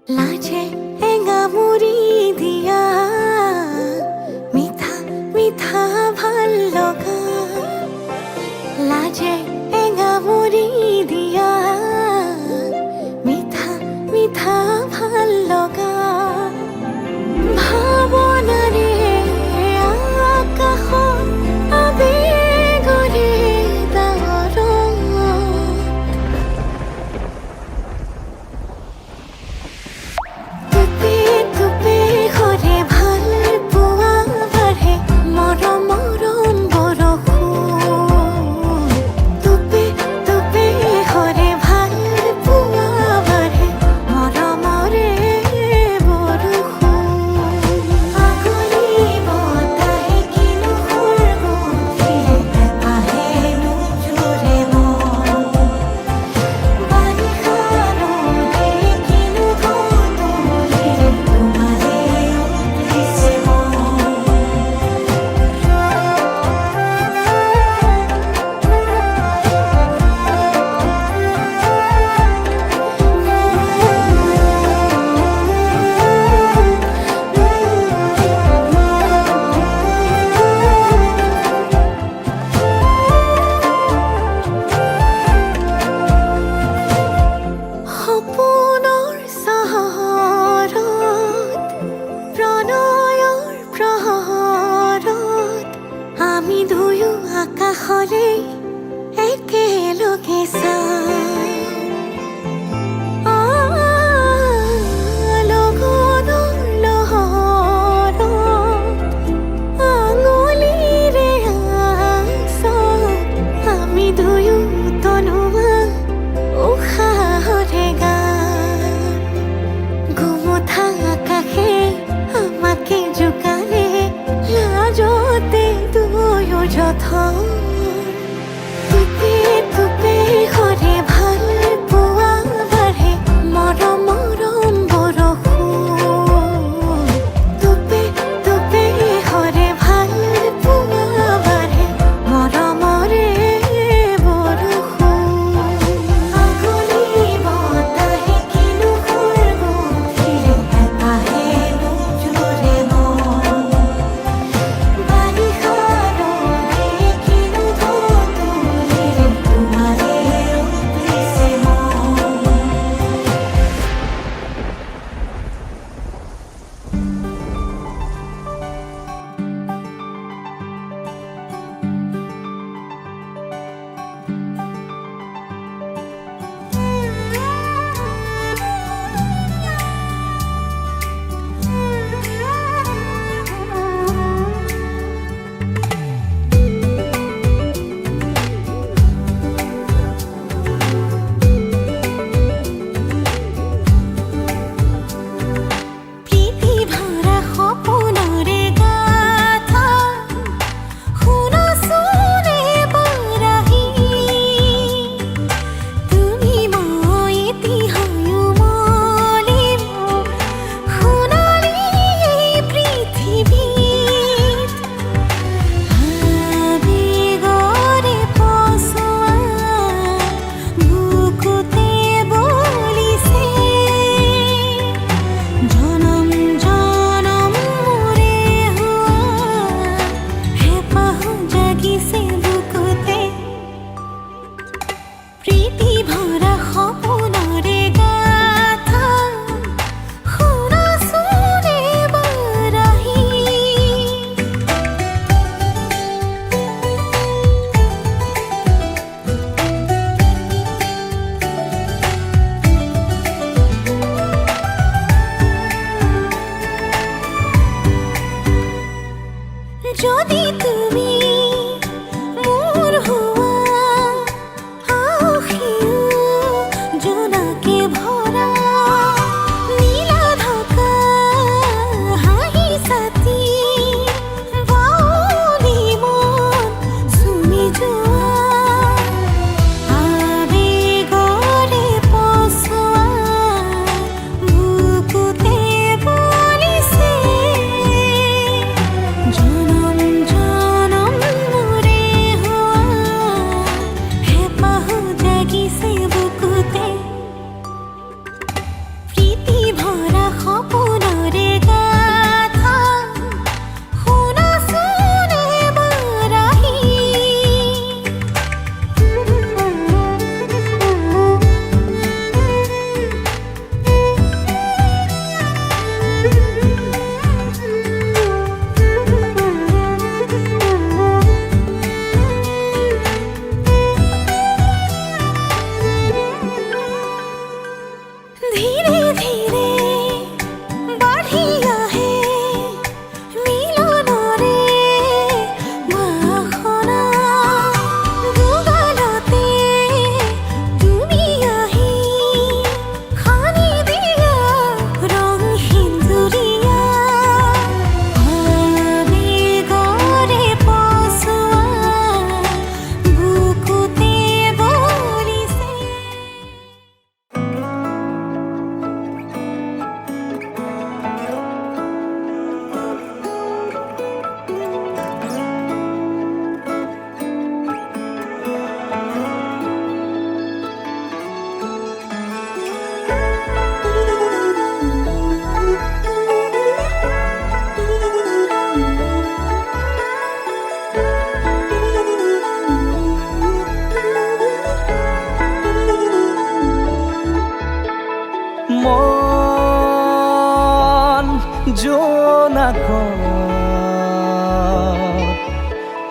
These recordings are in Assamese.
লাজে এঙা মুড়ি দিয়া মিঠা মিঠা ভাল লগা লাজে এঙা মুড়ি দিয়া মিঠা মিঠা ভাল লগা ভাৱনাৰে আকাশত আবেগৰে ডাৱৰত টুপি টুপি ঘৰে ভাল পোৱা বাঢ়ে মৰম মৰম বৰষুণ টুপি টুপি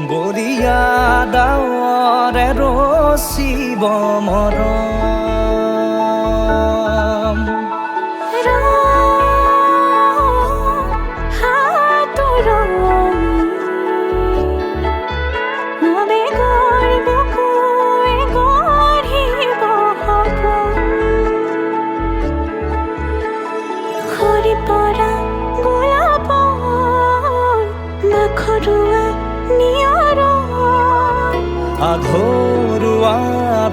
বলিয়া ডাৱৰে ৰচিব মৰম আধৰুৱা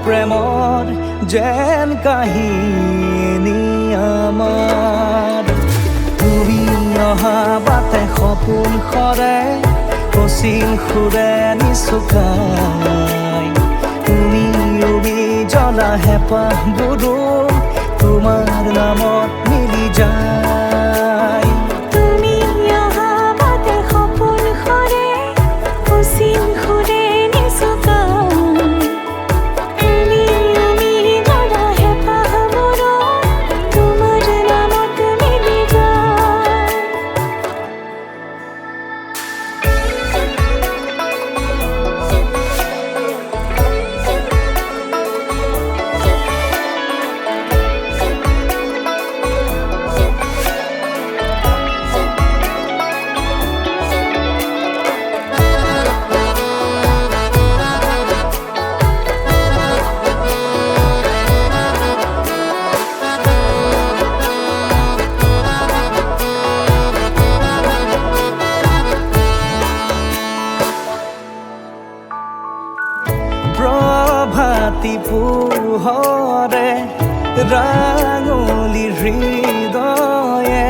প্ৰেমৰ যেন কাহিনী আমাৰ তুমি অহা বাটে সপোন সৰে কচিল সুৰে নিচুকাই তুমি উবি জ্বলা হেঁপাহবোৰো তোমাৰ নামত মিলি যায় প্ৰভাতী পোহৰে ৰাঙলী হৃদয়ে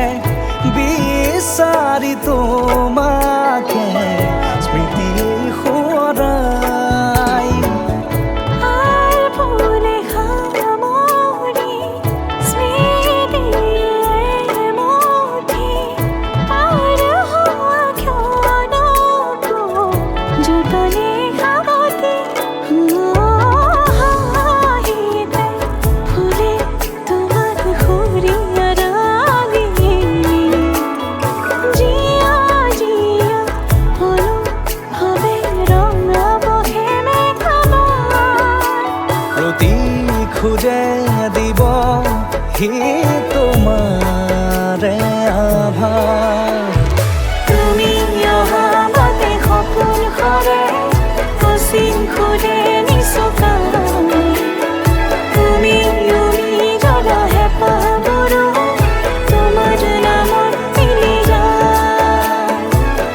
বিচাৰি তোমাকে স্মৃতি সোঁৱৰাই খুঁজে দিব সি তোমাৰে আভাৰ তুমি অহা বাটে সপোন সৰে কচিল সুৰে নিচুকাই তুমি উবি জ্বলা হেঁপাহবোৰো তোমাৰ নামত মিলি যায়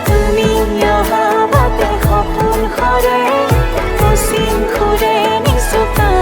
তুমি অহা বাটে সপোন সৰে কচিল সুৰে নিচুকাই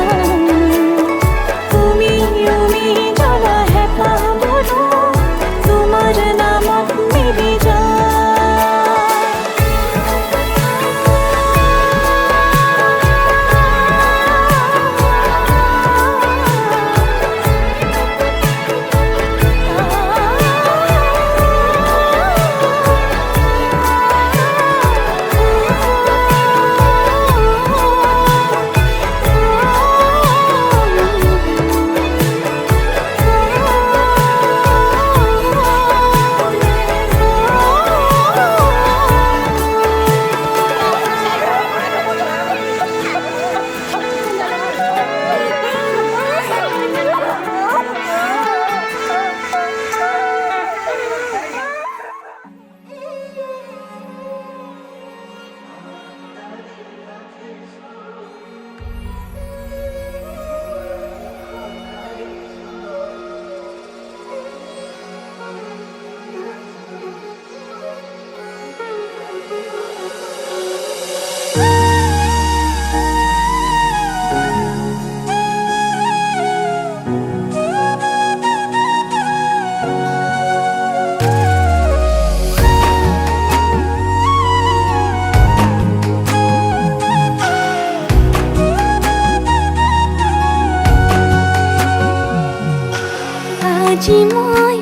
আজি মই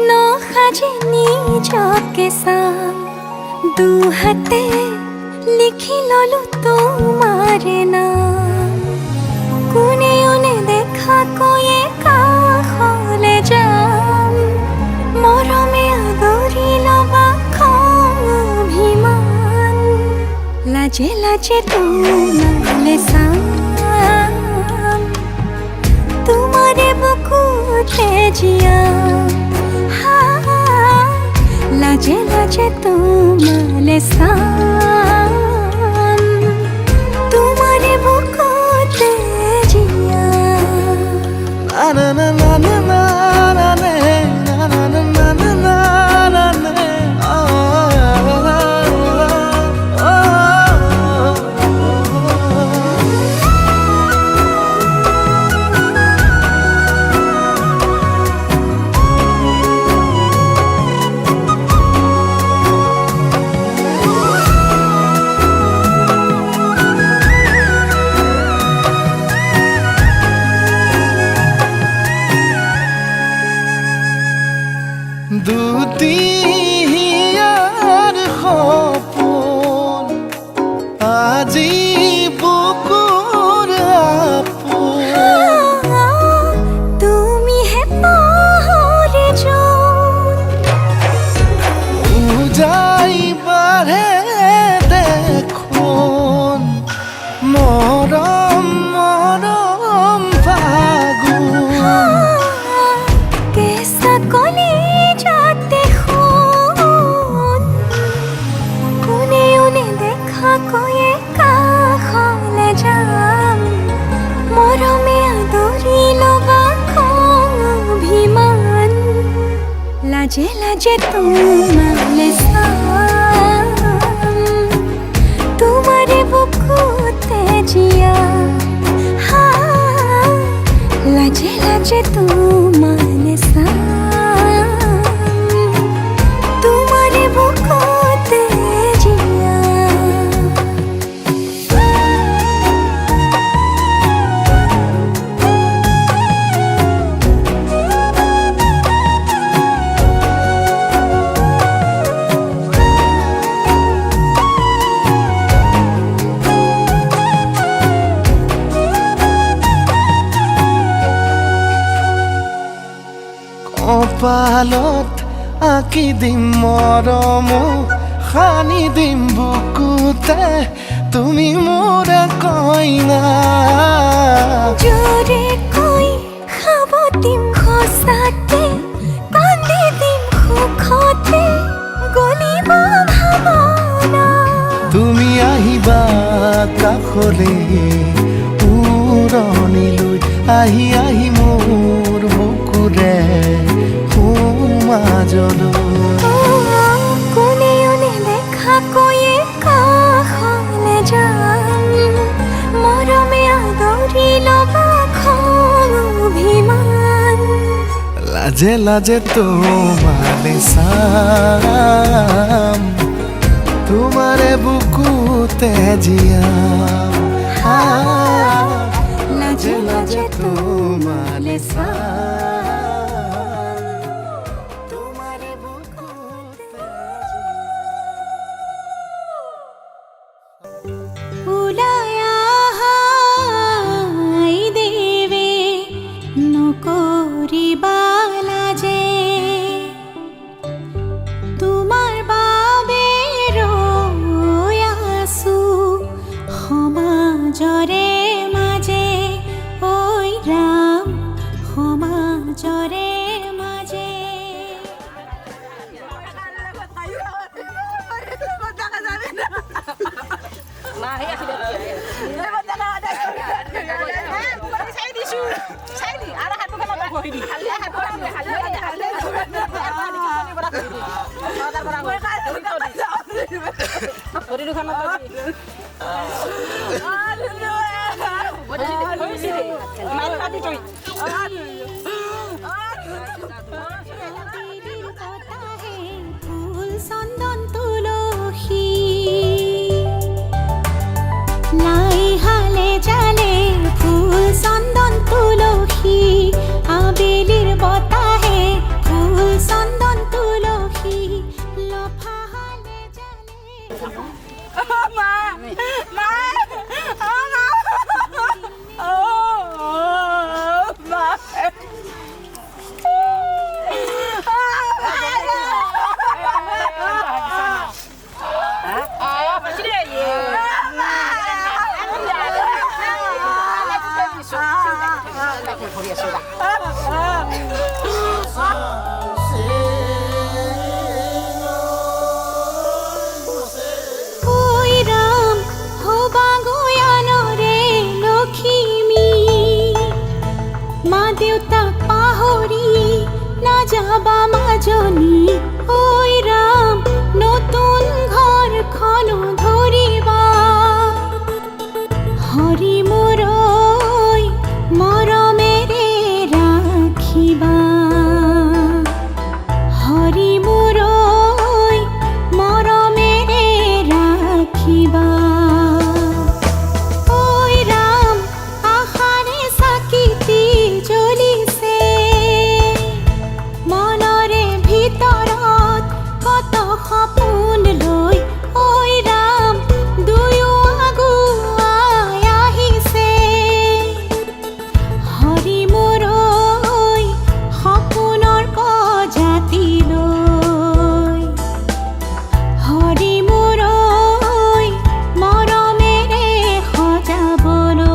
নসাজে নিজকে চাম দুহাতে লিখি ললো তোমাৰে নাম কোনেও নেদেখাকৈয়ে কাষলে যাম মৰমে আদৰি ল'বা लाजे तुम्हारे साम तुम्हारे बुकुते जिया हाँ लाजे लाजे तुम्हारे साम तुम्हारे बुकुते जिया na na na na na na na na na na na na na দুটিয়ার সপোন আজি বুকুৰ আপোন তুমি হে পাহৰি যোন উজাই বাঢ়ে দেখোন মৰম মৰম ফাগুন কেঁচা কলি যাতে শুন কোনে কোনে দেখা কৈয়ে কাষলে যাম মৰমে আদৰি লবা অভিমান লাজে লাজে তোমালে চাম তোমাৰে বুকুতে জিয়া हाँ लाजे लाजे तुम्हारे साम तुम्हारे बुकोते जिया কপালত আঁকি দিম মৰম সানি দিম বুকুতে তুমি মোৰ কইনা জোরে কই খাব দিম খসাতে কান্দি দিম সুখতে গলিব ভাবনা তুমি আহিবা কাষলে উৰণিলৈ আহি আহি মোৰ বুকুৰে সোমাজলৈ কোনে কোনে দেখা কৈয়ে কাষলে যাম মৰমে আদৰি লবা অভিমান লাজে লাজে তোমালে চাম তোমাৰে বুকুতে জিয়াম লাজে লাজে তোমালে তোমাৰে বুকুতে উলায়া হাই দেবে নকৰিবা লাজে তোমাৰ বাবে ৰৈ আছো সমাজৰে মাজে ঐ ৰাম সমাজৰে মাজে ফুল চন্দন তুলসী লাই হালে জালে ফুল চন্দন তুলসী আবেলিৰ বতাহে ফুল চন্দন তুলসী লফা হালে জালে ওই ৰাম হবা গয়ানৰে লখিমী মা দেউতাক পাহৰি নাযাবা মাজনী ওই ৰাম নতুন ঘৰখন ধৰিবা হৰি মোৰৈ মৰমেৰে ৰাখিবা হৰি মোৰৈ মৰমেৰে ৰাখিবা ওই ৰাম আশাৰে চাকিতি জ্বলিছে মনৰে ভিতৰত কত সপোন লৈ ওই ৰাম দুয়ো আগুৱাই আহিছে হৰি মোৰৈ সপোনৰ প্ৰজাতি লৈ হৰি মোৰৈ মৰমেৰে সজাবলৈ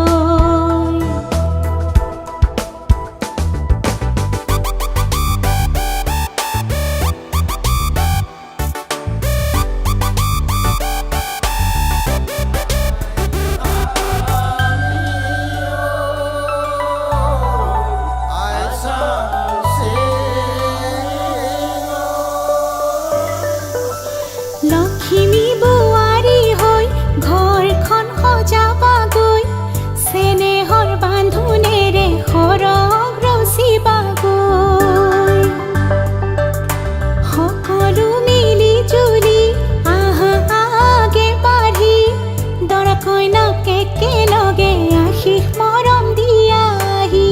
লখিমী বোৱাৰী হৈ ঘৰখন সজাবাগৈ চেনেহৰ বান্ধোনেৰে সৰগ ৰচিবাগৈ সকলো মিলি জুলি আহা আগে বাঢ়ি দৰা কইনাক একেলগে আশীষ মৰম দিয়াহি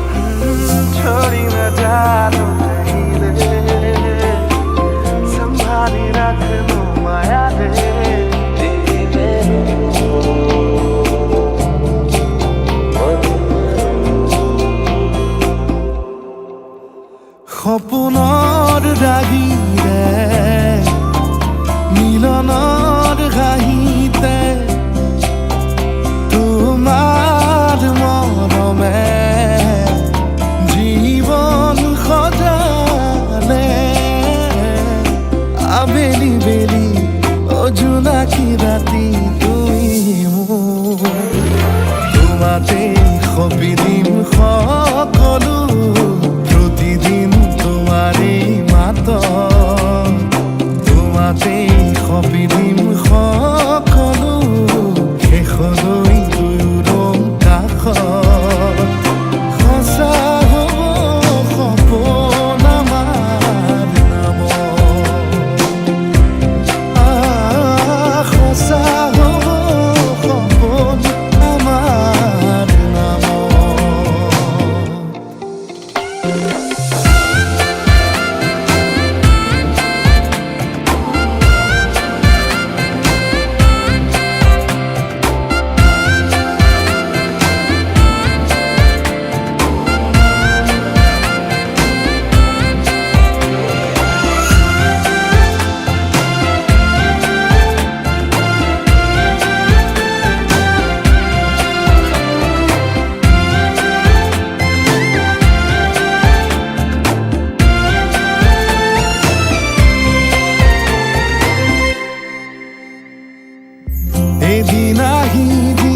छोड़ी न जानो कहीं दे संभाली रख लूं माया दे সপোনৰ ৰাগিৰে মিলনৰ ঘাঁহিতে তোমাৰ মৰমে জীবন সজালে আবেলি বেলি অজোনাকি ৰাতি তুমি মোৰ তোমাতে সপি দিম সকলো প্ৰতিদিন তোমাৰে মাত তোমাতে সপি দিম সকলো শেষলৈ দুয়োৰ কাষত সঁচা হ'ব সপোন আমাৰ নামত সঁচা হ'ব সপোন আমাৰ নামত এদিন আহিবি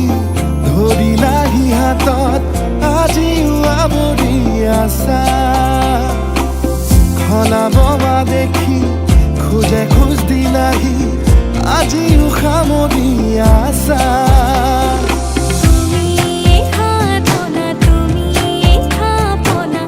ধৰিলাহি হাতত আজিও আৱৰি আছা সলাব মা দেখি খোজে খোজ দিলাহি আজিও সামৰি আছা তুমি খাপনা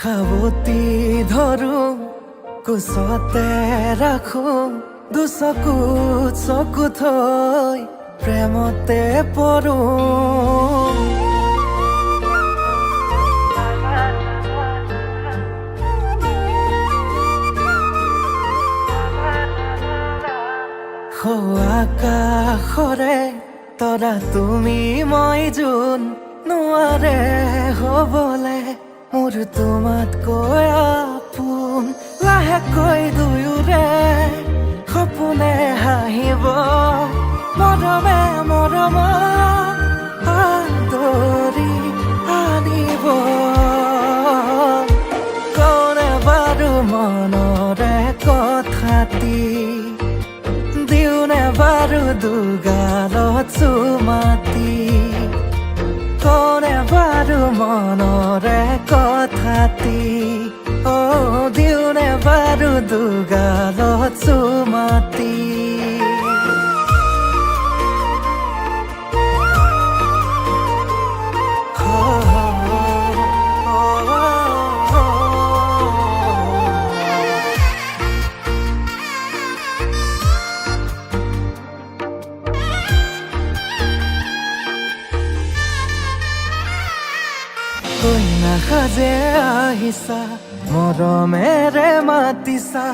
সাৱতি ধৰো কোচতে ৰাখো দুচকুত চকু থৈ প্ৰেমতে পৰো আকাশৰে তৰা তুমি মই যোন নোৱাৰে হ'বলে মোৰ তোমাতকৈ আপোন লাহেকৈ দুয়োৰে সপোনে হাঁহিব মৰমে মৰম আদৰি আনিব কোনে বাৰু মনৰে কথাটি দিওনে বাৰু দুগালত চুমাতি কোনে বাৰু মনৰে কথাটি দিওনে বাৰু দুগালত চুমাতি কইনা সাজে আহিছা মৰমেৰে মাতিছা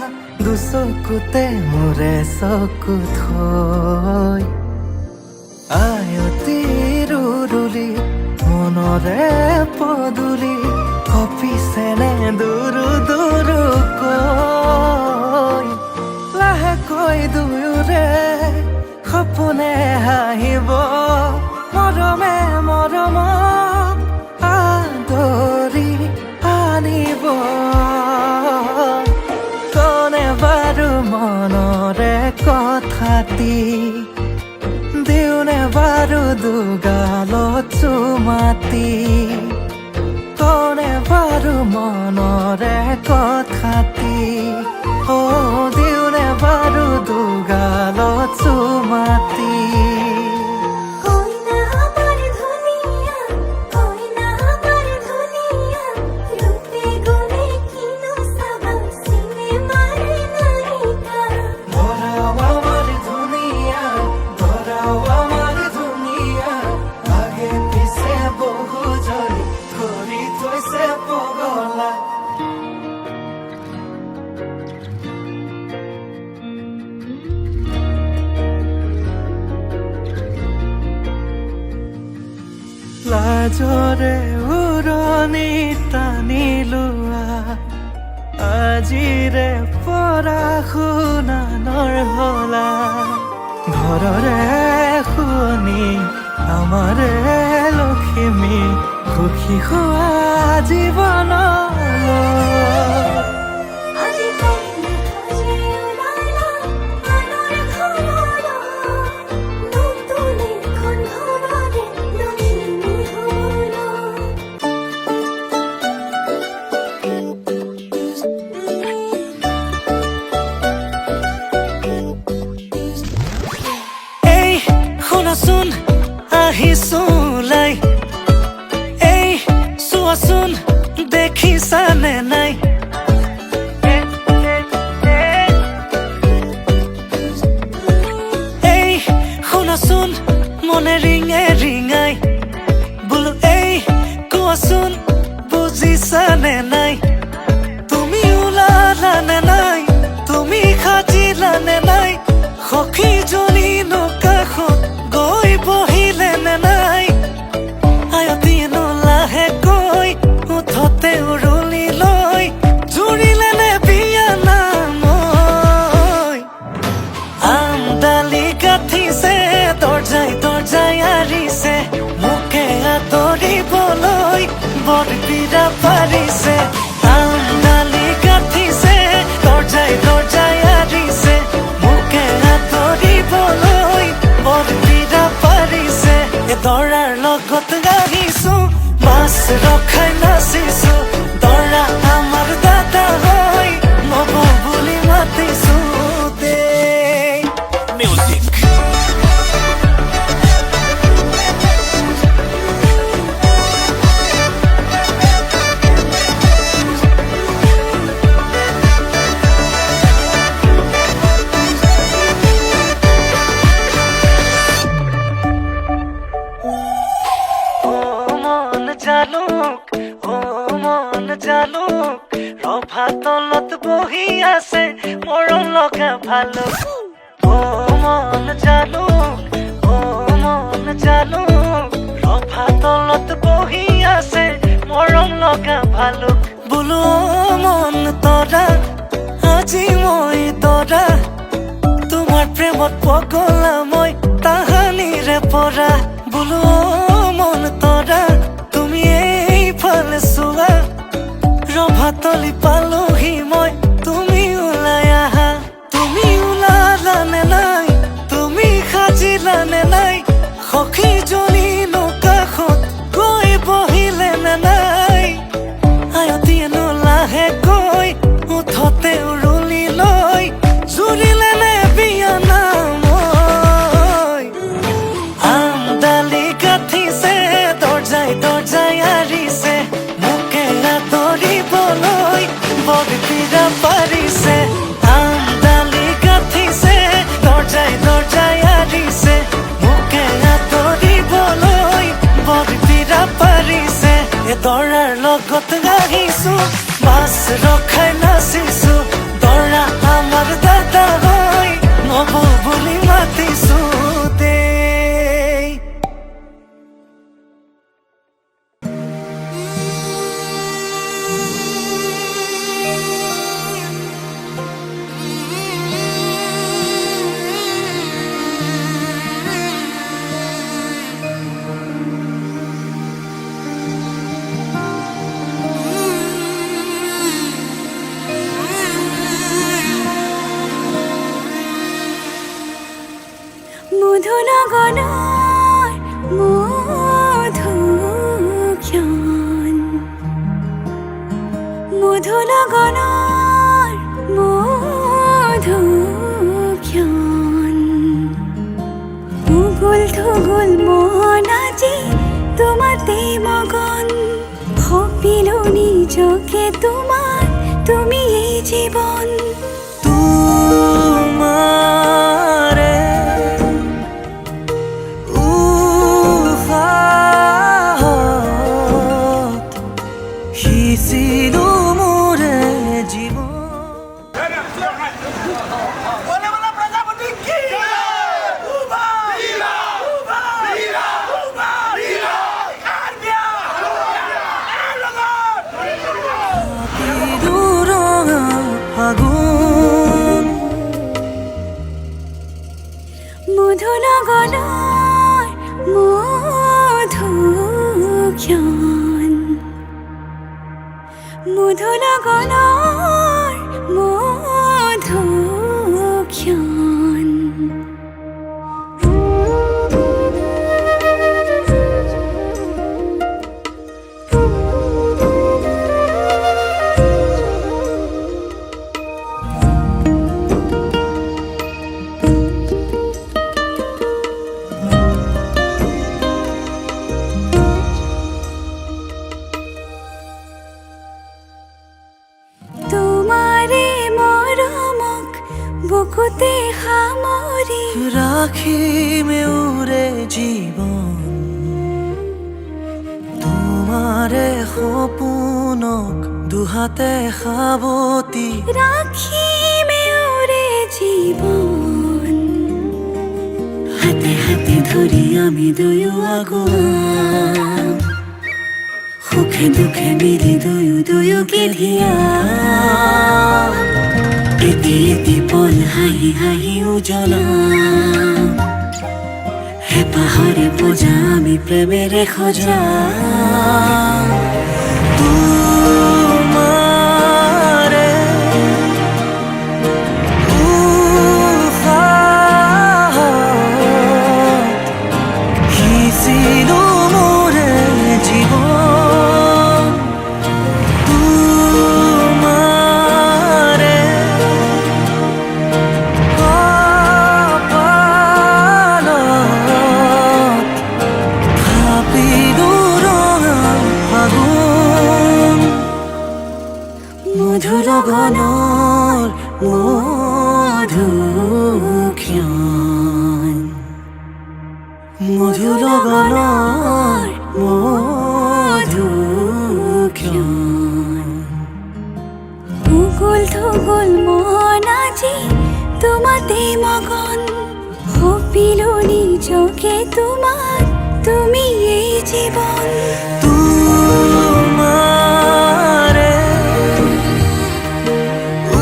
দুচকুতে মোৰে চকু থৈ আয়তি ৰুৰুলি মনৰে পদুলি কপিছেনে দুৰু দুৰুকৈ লাহেকৈ দুয়োৰে সপোনে হাঁহিব মৰমে মৰম আদৰি আনিব কোনে বাৰু মনৰে কথাটি দিওনে বাৰু দুগালত চুমাতি কোনে বাৰু মনৰে কথাটি দিওনে বাৰু দুগালত চুমাতি লাজৰে উৰণি টানি লোৱা আজিৰে পৰা শুনানৰ হলা ঘৰৰে শুনি আমাৰে লখিমী সুখী হোৱা জীৱনলৈ শুনাচোন আহিছোলাই এই চোৱাচোন দেখিছানে নাই এই শুনাচোন মনে ৰিঙে ৰিঙাই বোলো এই কোৱাচোন বুজিছানে নাই তুমি ওলালানে নাই তুমি সাজিলানে নাই সখীজনী নকাষত গৈ বহিলে নে নাই আয়তীনো লাহেকৈ উঠতে উৰুলি লৈ জুৰিলে নে বিয়া নামৈ আমডালি গাঠিছে দৰ্জাই দৰ্জাই আৰিছে মোকে আদৰিবলৈ বৰপীৰা পাৰিছে আমডালি গাঠিছে দৰ্জাই দৰ্জাই আৰিছে মোকে আদৰিবলৈ বৰপীৰা পাৰিছে দৰাৰ লগত গাইছো মাছ ৰখাই নাচিছো দৰা আমাৰ দাদা হৈ নব বুলি মাতিছো দেই মিউজিক জালুক ও মন জালুক ৰভা তলত বহি আছে মৰম লগা ভালুক ও মন জালুক ও মন জালুক ৰভা তলত বহি আছে মৰম লগা ভালুক বোলো মন তৰা আজি মই তৰা তোমাৰ প্ৰেমত পগলা মই তাহানিৰে পৰা বোলো মন তৰা তুমি এইফালে চোৱা ৰভাতলি পালোহি মই তুমি ওলাই আহা তুমি ওলালানে নাই তুমি সাজিলানে নাই সখীজনী কাষত গৈ বহিলে নে নাই আয়তীয়েনো লাহে গৈ উঠতে উৰুলি লৈ জুৰিলে নে বিয়া নাম আমদালি গাঠিছে দৰ্জাই দৰ্জাই আৰিছে মোকে আদৰিবলৈ বগিৰা পাৰিছে আমদালি গাঠিছে দৰ্জাই দৰ্জাই আৰিছে মোকে আদৰিবলৈ বগিৰা পাৰিছে এ দৰাৰ লগত আহিছো বাছ ৰখাই নাচিছো দৰা আমাৰ দাদা হৈ নব বুলি মাতিছো দেই মধুনগনৰ মধুক্ষণ মধুনগনৰ মধুক্ষণ উগুল থুগুল মন আজি তোমাতে মগন ভাবিলো নিজকে তোমাৰ তুমি এই জীৱন তোমাৰে সিঁচিলো মোৰে জীৱন ফাগুন মধুনগৰৰ মধুক্ষণ মধুনগৰৰ মধুক্ষণ বুকুতে সামৰি ৰাখিমে উৰে জীৱন তোমাৰে সপোনক দুহাতে সাৱতি ৰাখিমে উৰে জীৱন হাতে হাতে ধৰি আমি দুয়ো আগুৱাম সুখে দুখে মিলি দুয়োকে ধিয়াম এটি এটি পল হাঁহি হাঁহি উজ্বলাম হেঁপাহৰে পূজা আমি প্ৰেমেৰে সজাম তোমাৰে উশাহত সিঁচিলো মোৰে জীৱন তোমাৰে মধুনগৰৰ মধুক্ষণ মধুনগৰৰ মধু তোমাতে মগন সপিলো নিজকে তোমাৰ তুমি এই জীৱন তোমাৰে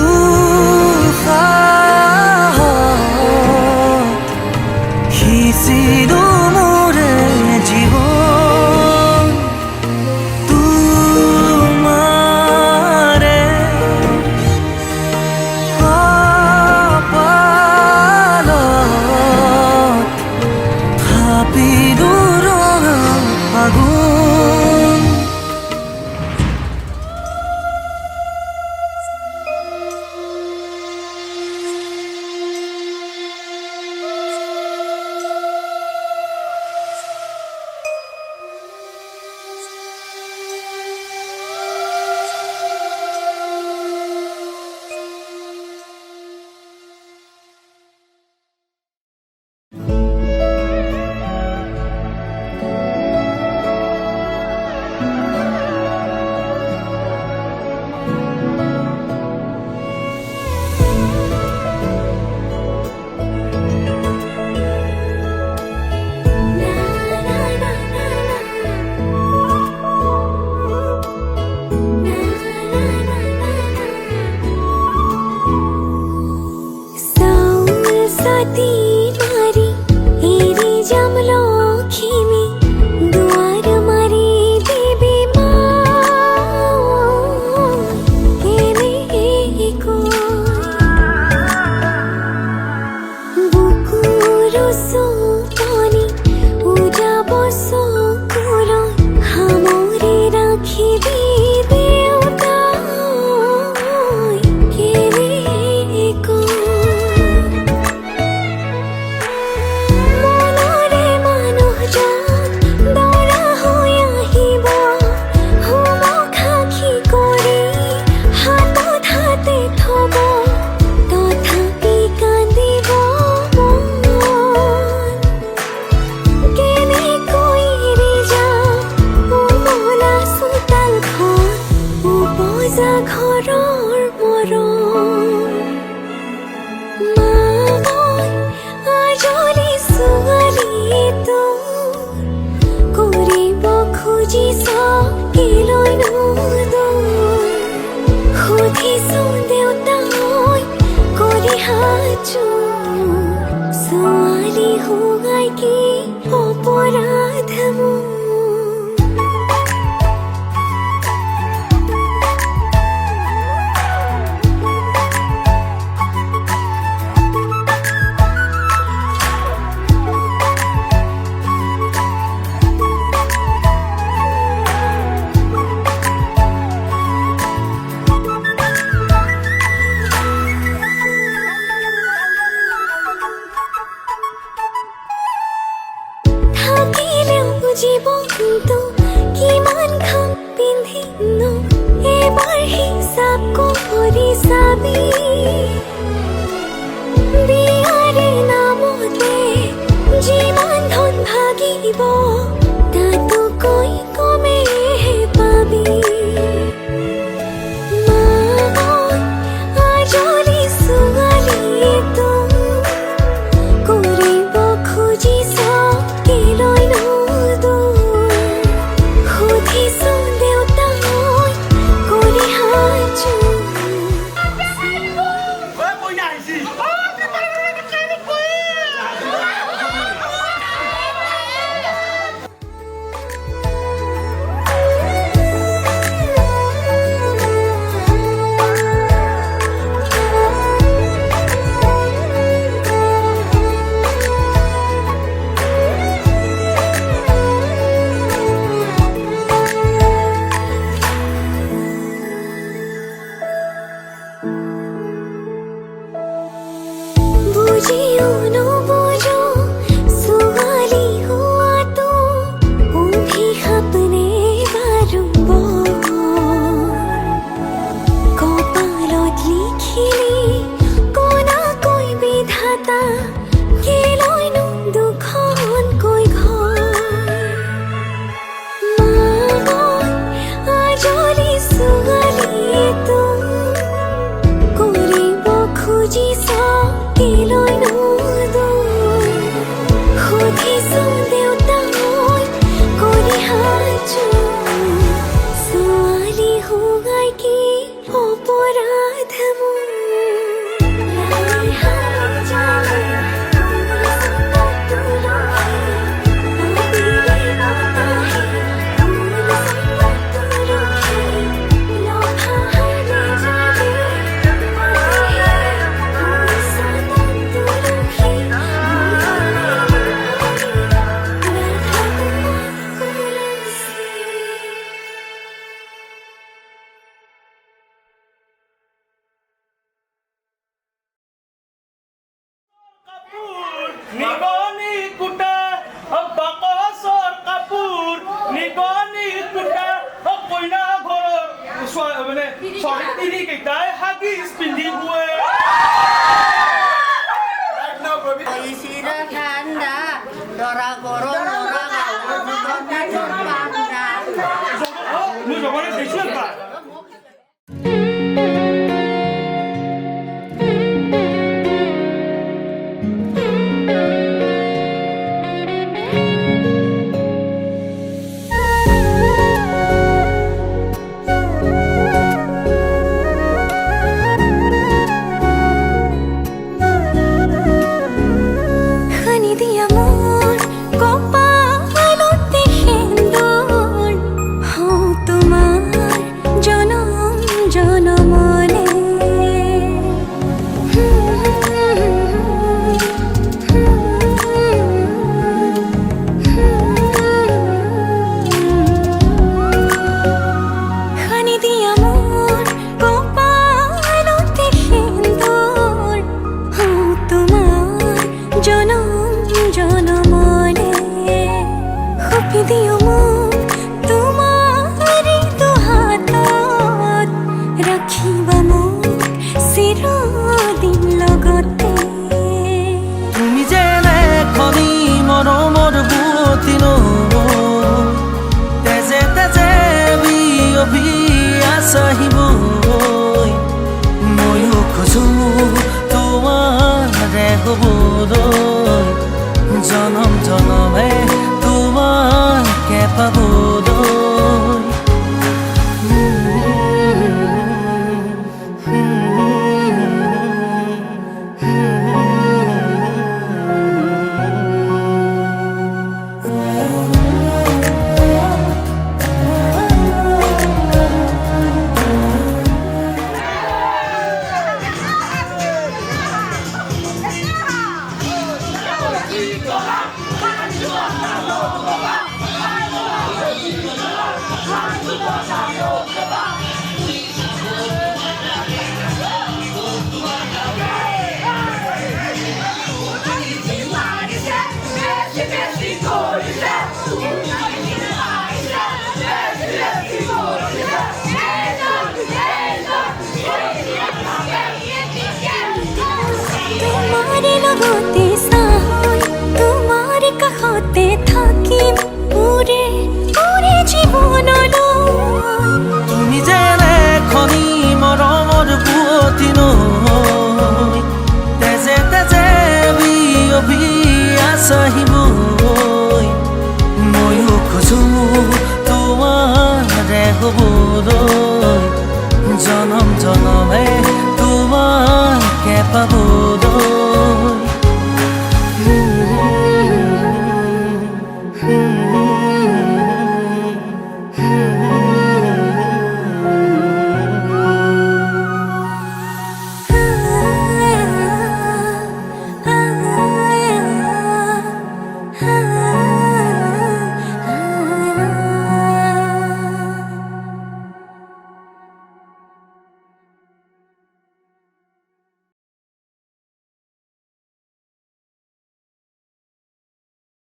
উশাহত সিঁচিলো মোৰে জীৱন তোমাৰে কপালত থাপিলো ৰঙা আগুন ছোৱালী হোৱাই কি অপৰাধ মোৰ জীৱনটো কিমান খাম পিন্ধিনো এবাৰ হিচাপ কৰি চাবি বিয়াৰে নামতে যিমান ধন ভাগিব তাতোকৈ কমেহে পাবি মামন আজলি ছোৱালীটো কৰিব খুজিছ কিলৈ মানে চৰি তিনি কেইটাই হাতি পিন্ধি বুৱে চিৰা ঠাণ্ডা দৰা গৰম দৰা পাণ্ডা মই জগনে দেখিছো এটা জনম জনমে তোমাকে পাবলৈ তোমাৰে লগতে চাই তোমাৰ কাষতে থাকিম উৰে উৰে জীৱনলৈ তুমি যেনে খনি মৰমৰ পুৱতি নৈ তেজে তেজে বিয়পি আছহিব